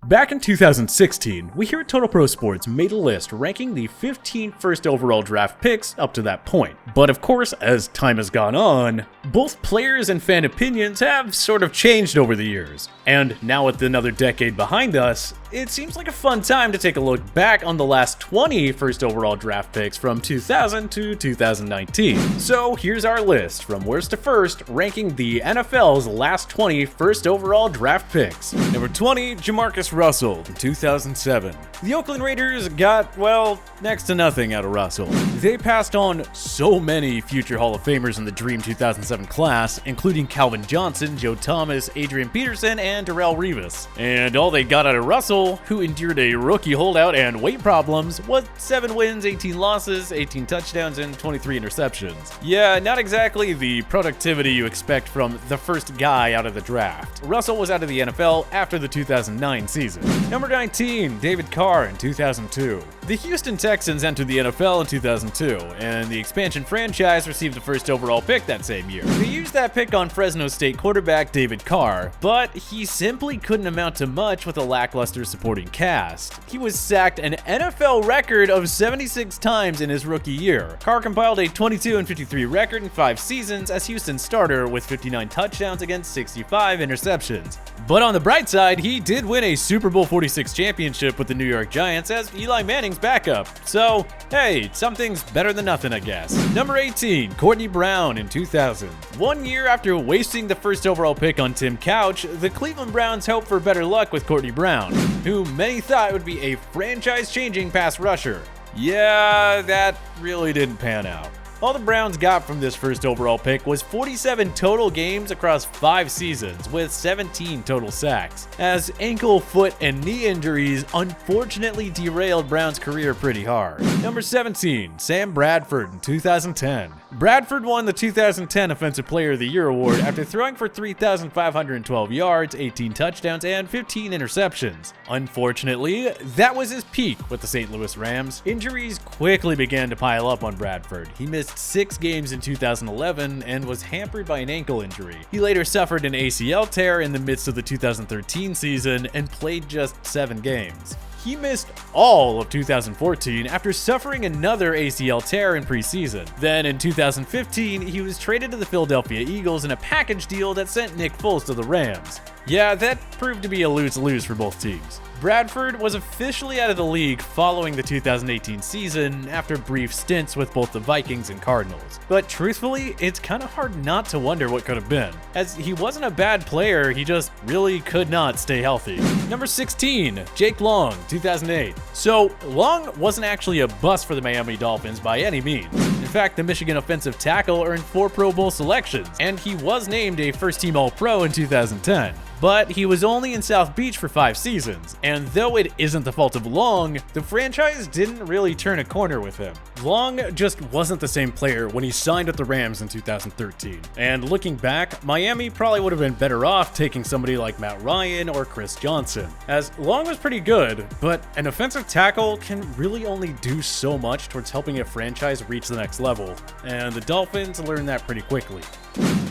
Back in 2016, we here at Total Pro Sports made a list ranking the 15 first overall draft picks up to that point. But of course, as time has gone on, both players and fan opinions have sort of changed over the years. And now with another decade behind us, it seems like a fun time to take a look back on the last 20 first overall draft picks from 2000 to 2019. So here's our list from worst to first, ranking the NFL's last 20 first overall draft picks. Number 20, JaMarcus Russell, 2007. The Oakland Raiders got, well, next to nothing out of Russell. They passed on so many future Hall of Famers in the Dream 2007 class, including Calvin Johnson, Joe Thomas, Adrian Peterson, and Darrelle Revis. And all they got out of Russell, who endured a rookie holdout and weight problems, was 7 wins, 18 losses, 18 touchdowns, and 23 interceptions. Yeah, not exactly the productivity you expect from the first guy out of the draft. Russell was out of the NFL after the 2009 season. Number 19, David Carr in 2002. The Houston Texans entered the NFL in 2002, and the expansion franchise received the first overall pick that same year. They used that pick on Fresno State quarterback David Carr, but he simply couldn't amount to much with a lackluster supporting cast. He was sacked an NFL record of 76 times in his rookie year. Carr compiled a 22-53 record in 5 seasons as Houston's starter with 59 touchdowns against 65 interceptions. But on the bright side, he did win a Super Bowl 46 championship with the New York Giants as Eli Manning's backup. So, hey, something's better than nothing, I guess. Number 18, Courtney Brown in 2000. 1 year after wasting the first overall pick on Tim Couch, the Cleveland Browns hoped for better luck with Courtney Brown, who many thought would be a franchise-changing pass rusher. Yeah, that really didn't pan out. All the Browns got from this first overall pick was 47 total games across 5 seasons, with 17 total sacks, as ankle, foot, and knee injuries unfortunately derailed Brown's career pretty hard. Number 17, Sam Bradford in 2010. Bradford won the 2010 Offensive Player of the Year award after throwing for 3,512 yards, 18 touchdowns, and 15 interceptions. Unfortunately, that was his peak with the St. Louis Rams. Injuries quickly began to pile up on Bradford. He missed 6 games in 2011 and was hampered by an ankle injury. He later suffered an ACL tear in the midst of the 2013 season and played just 7 games. He missed all of 2014 after suffering another ACL tear in preseason. Then in 2015, he was traded to the Philadelphia Eagles in a package deal that sent Nick Foles to the Rams. Yeah, that proved to be a lose-lose for both teams. Bradford was officially out of the league following the 2018 season after brief stints with both the Vikings and Cardinals. But truthfully, it's kind of hard not to wonder what could have been, as he wasn't a bad player, he just really could not stay healthy. Number 16, Jake Long, 2008. So, Long wasn't actually a bust for the Miami Dolphins by any means. In fact, the Michigan offensive tackle earned 4 Pro Bowl selections, and he was named a first-team All-Pro in 2010. But he was only in South Beach for 5 seasons, and though it isn't the fault of Long, the franchise didn't really turn a corner with him. Long just wasn't the same player when he signed with the Rams in 2013. And looking back, Miami probably would have been better off taking somebody like Matt Ryan or Chris Johnson, as Long was pretty good, but an offensive tackle can really only do so much towards helping a franchise reach the next level, and the Dolphins learned that pretty quickly.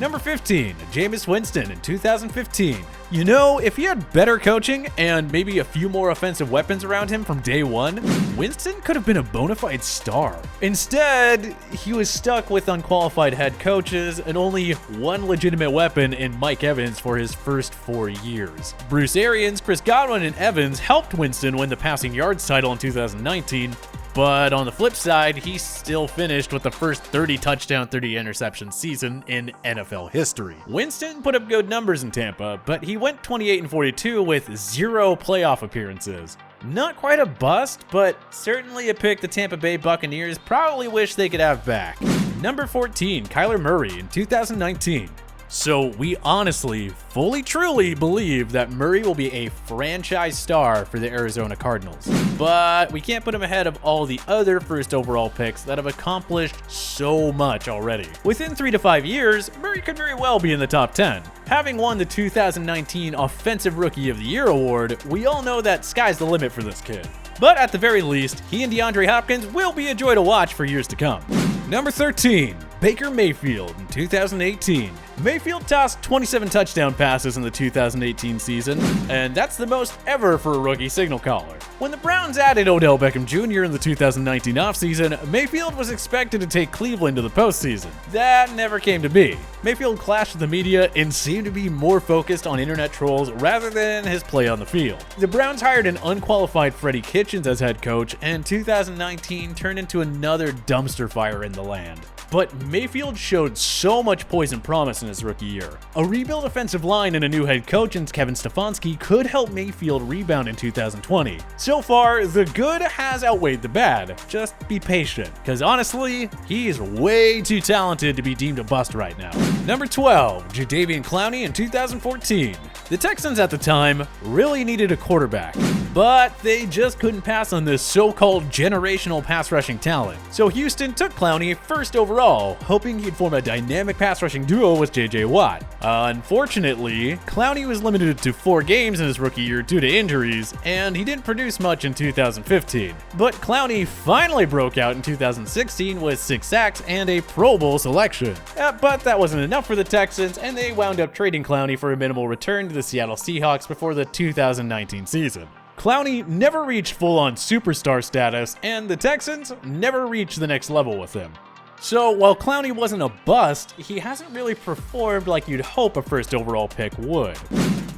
Number 15, Jameis Winston in 2015. You know, if he had better coaching and maybe a few more offensive weapons around him from day one, Winston could have been a bona fide star. Instead, he was stuck with unqualified head coaches and only one legitimate weapon in Mike Evans for his first 4 years. Bruce Arians, Chris Godwin, and Evans helped Winston win the passing yards title in 2019, but on the flip side, he still finished with the first 30 touchdown, 30 interception season in NFL history. Winston put up good numbers in Tampa, but he went 28-42 with 0 playoff appearances. Not quite a bust, but certainly a pick the Tampa Bay Buccaneers probably wish they could have back. Number 14, Kyler Murray in 2019. So we honestly, fully truly believe that Murray will be a franchise star for the Arizona Cardinals. But we can't put him ahead of all the other first overall picks that have accomplished so much already. Within 3 to 5 years, Murray could very well be in the top 10. Having won the 2019 Offensive Rookie of the Year award, we all know that sky's the limit for this kid. But at the very least, he and DeAndre Hopkins will be a joy to watch for years to come. Number 13, Baker Mayfield in 2018. Mayfield tossed 27 touchdown passes in the 2018 season, and that's the most ever for a rookie signal caller. When the Browns added Odell Beckham Jr. in the 2019 offseason, Mayfield was expected to take Cleveland to the postseason. That never came to be. Mayfield clashed with the media and seemed to be more focused on internet trolls rather than his play on the field. The Browns hired an unqualified Freddie Kitchens as head coach, and 2019 turned into another dumpster fire in the land. But Mayfield showed so much poise and promise in his rookie year. A rebuilt offensive line and a new head coach in Kevin Stefanski could help Mayfield rebound in 2020. So far, the good has outweighed the bad. Just be patient, because honestly, he's way too talented to be deemed a bust right now. Number 12, Jadeveon Clowney in 2014. The Texans at the time really needed a quarterback, but they just couldn't pass on this so-called generational pass rushing talent. So Houston took Clowney first overall, hoping he'd form a dynamic pass rushing duo with JJ Watt. Unfortunately, Clowney was limited to 4 games in his rookie year due to injuries, and he didn't produce much in 2015. But Clowney finally broke out in 2016 with 6 sacks and a Pro Bowl selection. But that wasn't enough for the Texans, and they wound up trading Clowney for a minimal return to the Seattle Seahawks before the 2019 season. Clowney never reached full-on superstar status, and the Texans never reached the next level with him. So while Clowney wasn't a bust, he hasn't really performed like you'd hope a first overall pick would.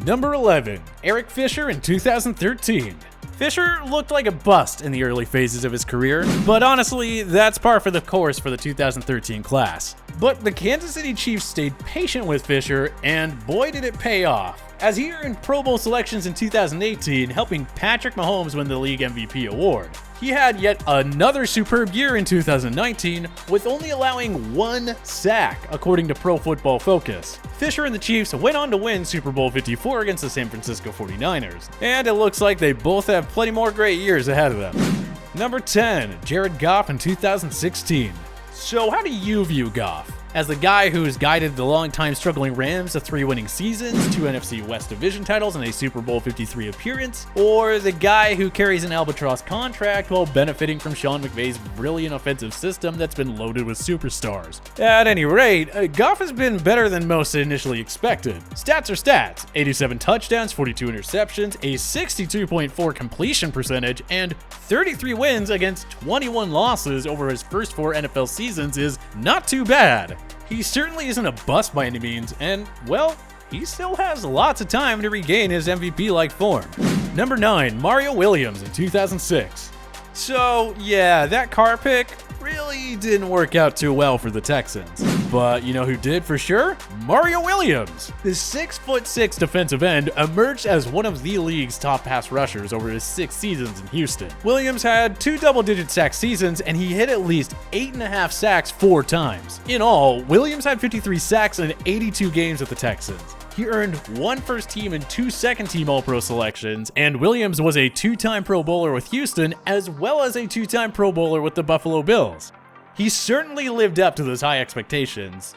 Number 11, Eric Fisher in 2013. Fisher looked like a bust in the early phases of his career, but honestly, that's par for the course for the 2013 class. But the Kansas City Chiefs stayed patient with Fisher, and boy did it pay off, as he earned Pro Bowl selections in 2018, helping Patrick Mahomes win the league MVP award. He had yet another superb year in 2019, with only allowing 1 sack, according to Pro Football Focus. Fisher and the Chiefs went on to win Super Bowl 54 against the San Francisco 49ers, and it looks like they both have plenty more great years ahead of them. Number 10, Jared Goff in 2016. So how do you view Goff? As the guy who's guided the long-time struggling Rams to 3 winning seasons, 2 NFC West Division titles, and a Super Bowl 53 appearance? Or the guy who carries an albatross contract while benefiting from Sean McVay's brilliant offensive system that's been loaded with superstars? At any rate, Goff has been better than most initially expected. Stats are stats: 87 touchdowns, 42 interceptions, a 62.4 completion percentage, and 33 wins against 21 losses over his first 4 NFL seasons is not too bad. He certainly isn't a bust by any means, and, well, he still has lots of time to regain his MVP-like form. Number 9, Mario Williams in 2006. So, yeah, that Carr pick really didn't work out too well for the Texans. But you know who did for sure? Mario Williams! The 6'6" defensive end emerged as one of the league's top pass rushers over his 6 seasons in Houston. Williams had 2 double-digit sack seasons, and he hit at least 8.5 sacks 4 times. In all, Williams had 53 sacks in 82 games with the Texans. He earned 1 first team and 2 second team All-Pro selections, and Williams was a 2-time Pro Bowler with Houston, as well as a 2-time Pro Bowler with the Buffalo Bills. He certainly lived up to those high expectations,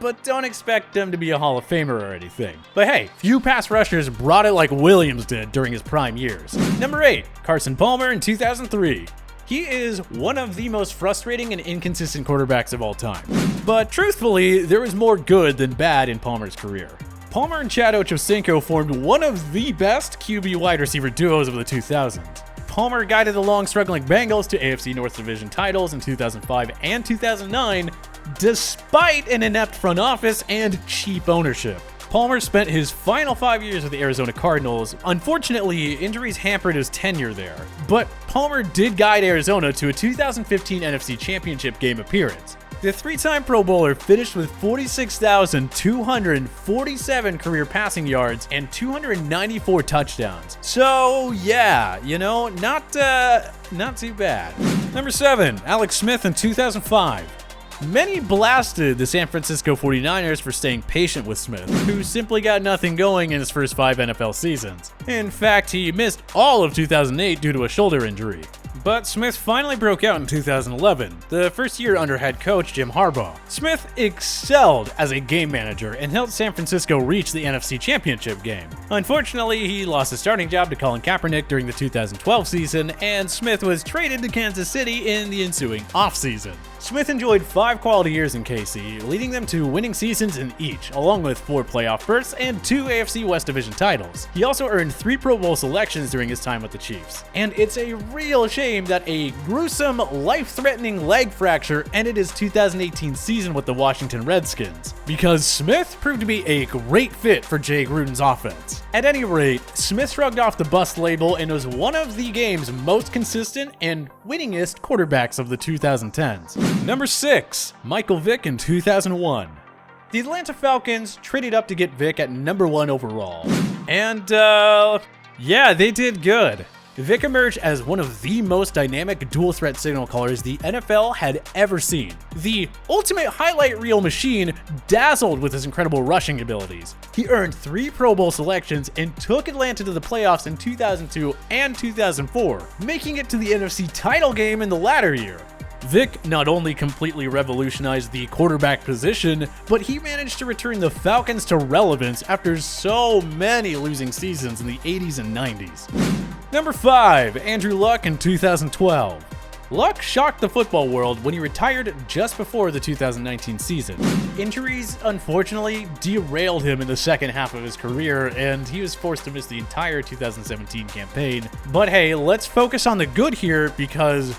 but don't expect him to be a Hall of Famer or anything. But hey, few pass rushers brought it like Williams did during his prime years. Number 8, Carson Palmer in 2003. He is one of the most frustrating and inconsistent quarterbacks of all time. But truthfully, there was more good than bad in Palmer's career. Palmer and Chad Ochocinco formed one of the best QB wide receiver duos of the 2000s. Palmer guided the long-struggling Bengals to AFC North Division titles in 2005 and 2009, despite an inept front office and cheap ownership. Palmer spent his final 5 years with the Arizona Cardinals. Unfortunately, injuries hampered his tenure there. But Palmer did guide Arizona to a 2015 NFC Championship game appearance. The 3-time Pro Bowler finished with 46,247 career passing yards and 294 touchdowns. So yeah, you know, not too bad. Number 7, Alex Smith in 2005. Many blasted the San Francisco 49ers for staying patient with Smith, who simply got nothing going in his first 5 NFL seasons. In fact, he missed all of 2008 due to a shoulder injury. But Smith finally broke out in 2011, the first year under head coach Jim Harbaugh. Smith excelled as a game manager and helped San Francisco reach the NFC Championship game. Unfortunately, he lost his starting job to Colin Kaepernick during the 2012 season, and Smith was traded to Kansas City in the ensuing offseason. Smith enjoyed 5 quality years in KC, leading them to winning seasons in each, along with 4 playoff berths and 2 AFC West Division titles. He also earned 3 Pro Bowl selections during his time with the Chiefs. And it's a real shame that a gruesome, life-threatening leg fracture ended his 2018 season with the Washington Redskins, because Smith proved to be a great fit for Jay Gruden's offense. At any rate, Smith shrugged off the bust label and was one of the game's most consistent and winningest quarterbacks of the 2010s. Number 6, Michael Vick in 2001. The Atlanta Falcons traded up to get Vick at number 1 overall. And, yeah, they did good. Vick emerged as one of the most dynamic dual-threat signal callers the NFL had ever seen. The ultimate highlight reel machine dazzled with his incredible rushing abilities. He earned 3 Pro Bowl selections and took Atlanta to the playoffs in 2002 and 2004, making it to the NFC title game in the latter year. Vick not only completely revolutionized the quarterback position, but he managed to return the Falcons to relevance after so many losing seasons in the 80s and 90s. Number 5, Andrew Luck in 2012. Luck shocked the football world when he retired just before the 2019 season. Injuries, unfortunately, derailed him in the second half of his career, and he was forced to miss the entire 2017 campaign. But hey, let's focus on the good here, because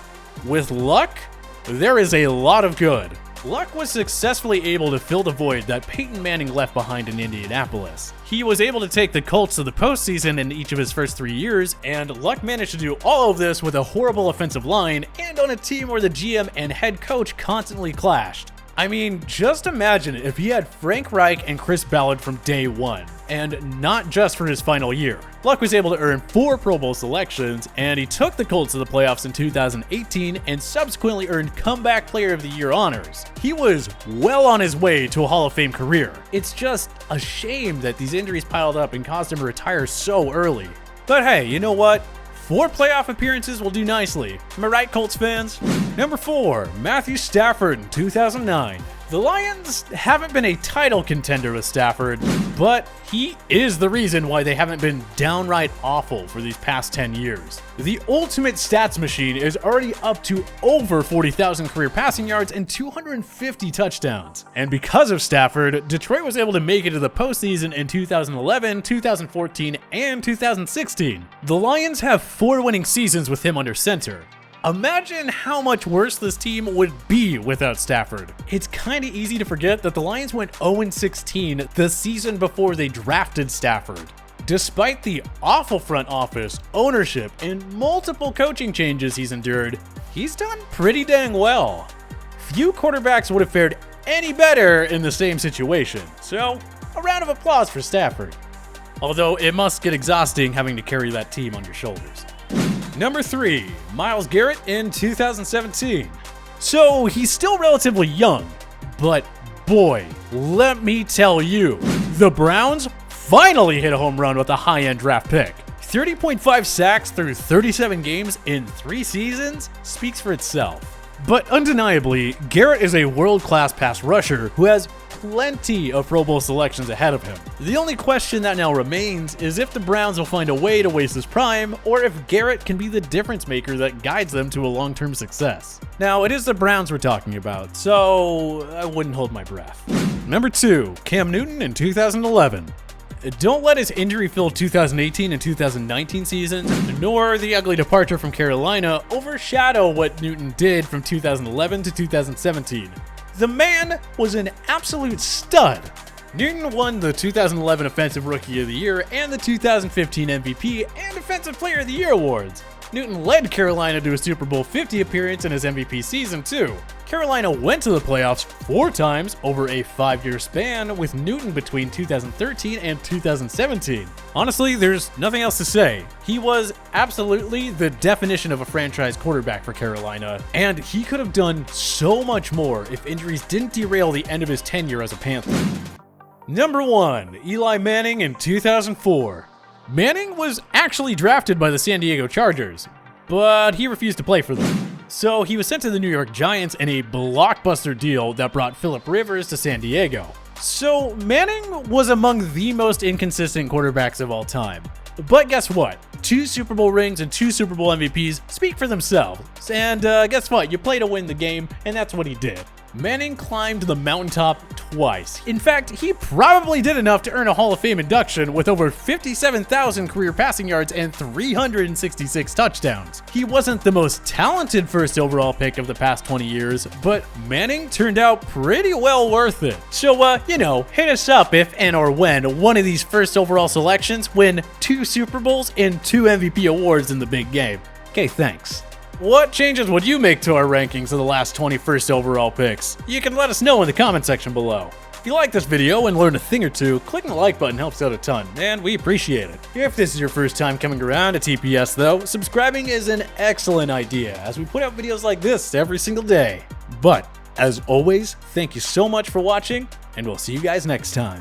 with Luck, there is a lot of good. Luck was successfully able to fill the void that Peyton Manning left behind in Indianapolis. He was able to take the Colts to the postseason in each of his first 3 years, and Luck managed to do all of this with a horrible offensive line and on a team where the GM and head coach constantly clashed. I mean, just imagine if he had Frank Reich and Chris Ballard from day one, and not just for his final year. Luck was able to earn 4 Pro Bowl selections, and he took the Colts to the playoffs in 2018 and subsequently earned Comeback Player of the Year honors. He was well on his way to a Hall of Fame career. It's just a shame that these injuries piled up and caused him to retire so early. But hey, you know what? 4 playoff appearances will do nicely. Am I right, Colts fans? Number 4, Matthew Stafford in 2009. The Lions haven't been a title contender with Stafford, but he is the reason why they haven't been downright awful for these past 10 years. The ultimate stats machine is already up to over 40,000 career passing yards and 250 touchdowns. And because of Stafford, Detroit was able to make it to the postseason in 2011, 2014, and 2016. The Lions have 4 winning seasons with him under center. Imagine how much worse this team would be without Stafford. It's kinda easy to forget that the Lions went 0-16 the season before they drafted Stafford. Despite the awful front office, ownership, and multiple coaching changes he's endured, he's done pretty dang well. Few quarterbacks would have fared any better in the same situation, so a round of applause for Stafford. Although it must get exhausting having to carry that team on your shoulders. Number 3, Myles Garrett in 2017. So he's still relatively young, but boy, let me tell you, the Browns finally hit a home run with a high-end draft pick. 30.5 sacks through 37 games in 3 seasons speaks for itself. But undeniably, Garrett is a world-class pass rusher who has plenty of Pro Bowl selections ahead of him. The only question that now remains is if the Browns will find a way to waste his prime, or if Garrett can be the difference maker that guides them to a long-term success. Now, it is the Browns we're talking about, so I wouldn't hold my breath. Number 2, Cam Newton in 2011. Don't let his injury-filled 2018 and 2019 seasons, nor the ugly departure from Carolina, overshadow what Newton did from 2011 to 2017. The man was an absolute stud. Newton won the 2011 Offensive Rookie of the Year and the 2015 MVP and Defensive Player of the Year awards. Newton led Carolina to a Super Bowl 50 appearance in his MVP season too. Carolina went to the playoffs 4 times over a 5-year span with Newton between 2013 and 2017. Honestly, there's nothing else to say. He was absolutely the definition of a franchise quarterback for Carolina, and he could have done so much more if injuries didn't derail the end of his tenure as a Panther. Number 1, Eli Manning in 2004. Manning was actually drafted by the San Diego Chargers, but he refused to play for them. So he was sent to the New York Giants in a blockbuster deal that brought Phillip Rivers to San Diego. So Manning was among the most inconsistent quarterbacks of all time. But guess what? 2 Super Bowl rings and 2 Super Bowl MVPs speak for themselves. And guess what? You play to win the game, and that's what he did. Manning climbed the mountaintop twice. In fact, he probably did enough to earn a Hall of Fame induction with over 57,000 career passing yards and 366 touchdowns. He wasn't the most talented first overall pick of the past 20 years, but Manning turned out pretty well worth it. So, hit us up if and or when one of these first overall selections win 2 Super Bowls and 2 MVP awards in the big game. Okay, thanks. What changes would you make to our rankings of the last 20 first overall picks? You can let us know in the comment section below. If you like this video and learned a thing or two, clicking the like button helps out a ton, and we appreciate it. If this is your first time coming around to TPS though, subscribing is an excellent idea as we put out videos like this every single day. But, as always, thank you so much for watching, and we'll see you guys next time.